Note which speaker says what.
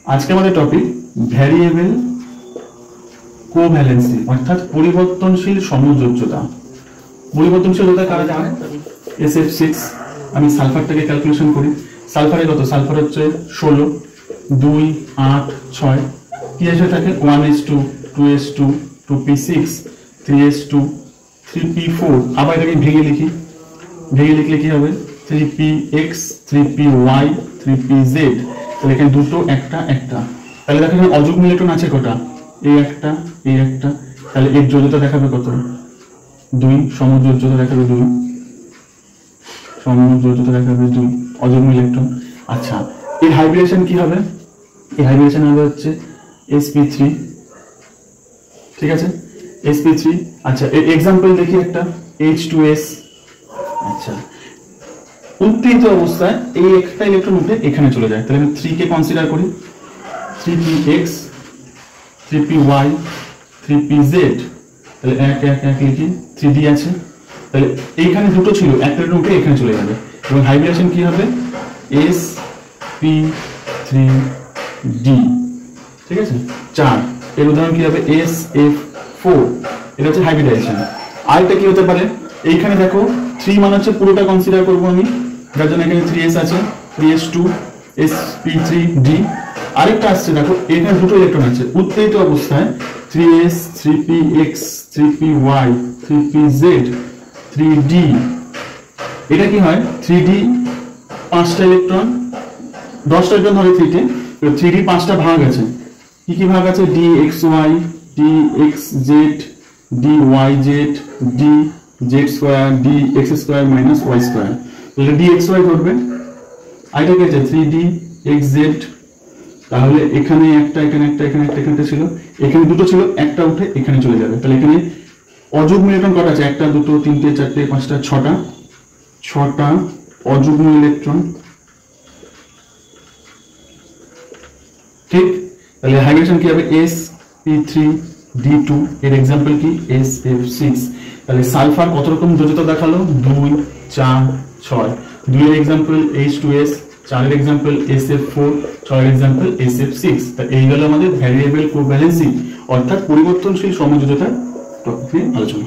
Speaker 1: আজকে আমাদের topic variable covalency অর্থাৎ পরিবর্তনশীল সমযোজ্যতা। পরিবর্তনশীলতা কারা জানে? SF6। আমি সালফারটাকে ক্যালকুলেশন করি। সালফারে কত? সালফার হচ্ছে 16, 2, 8, 6। কি এসে থাকে? 1s2, 2s2, 2p6, 3s2, 3p4। আবার এটাকে ভেঙে লিখি। ভেঙে লিখলে কি হবে? 3px, 3py, 3pz। তাহলে এখানে দুটো একটা একটা। তাহলে দেখো এখানে অযুগ্ম ইলেকট্রন আছে কটা? এই একটা, এই একটা। তাহলে এর যোজ্যতা দেখাবে কত? 2। সমযোজ্যতা দেখাবে 2। সমযোজ্যতা দেখাবে 2 অযুগ্ম ইলেকট্রন। আচ্ছা, এর হাইব্রিডেশন কি হবে? এই হাইব্রিডেশন হবে হচ্ছে sp3। ঠিক আছে, sp3। আচ্ছা, এর एग्जांपल দেখি একটা H2s। আচ্ছা, উত্তেজিত অবস্থায় এই একটা ইলেকট্রন উঠে এখানে চলে যায়। তাহলে আমি 3 কে কনসিডার করি। 3px, 3py, 3pz। তাহলে এক এক এক লিখি। 3d আছে। তাহলে এইখানে দুটো ছিল, একটা ইলেকট্রন উঠে এখানে চলে যাবে এবং হাইব্রিডেশন কি হবে? sp3d। ঠিক আছে, 4। এর উদাহরণ কি হবে? sf4। এটা হচ্ছে হাইব্রিডেশন। আরেকটা কি হতে পারে? এইখানে দেখো 3 মানে হচ্ছে পুরোটা কনসিডার করব আমি, যার জন্য এখানে 3s আছে, 3s2, sp3d। আরেকটা আসছে দেখো, এখানে দুটো ইলেকট্রন আছে উত্তেজিত অবস্থায়, 3s, 3px, 3py, 3pz, 3d। এটা কি হয়? 3d 5টা ইলেকট্রন, 10টা ইলেকট্রন ধরে 3d। 3d 5টা ভাগ আছে। কি কি ভাগ আছে? dxy, dxz, dyz, dz2, dx2 - y2। তাহলে dxy ধরবে। আইটা কি আছে? 3d xz। তাহলে এখানে একটা, এখানে একটা, এখানে একটা, এখানে ছিল, এখানে দুটো ছিল, একটা উঠে এখানে চলে যাবে। তাহলে এখানে অযুগ্ম ইলেকট্রন কটা আছে? একটা, দুটো, তিনটে, চারটে, পাঁচটা, 6টা। 6টা অযুগ্ম ইলেকট্রন। ঠিক। তাহলে হাইব্রিডেশন কি হবে? sp3d2। এর एग्जांपल কি? sf6। তাহলে সালফার কত রকম যোজ্যতা দেখালো? 2, 4, 6। 2 এর एग्जांपल H2s, 4 এর एग्जांपल SF4, 6 এর एग्जांपल SF6। তা এই হলো আমাদের ভ্যারিয়েবল কোভ্যালেন্সি অর্থাৎ পরিবর্তনশীল সমযোজ্যতার টপিক নিয়ে আলোচনা।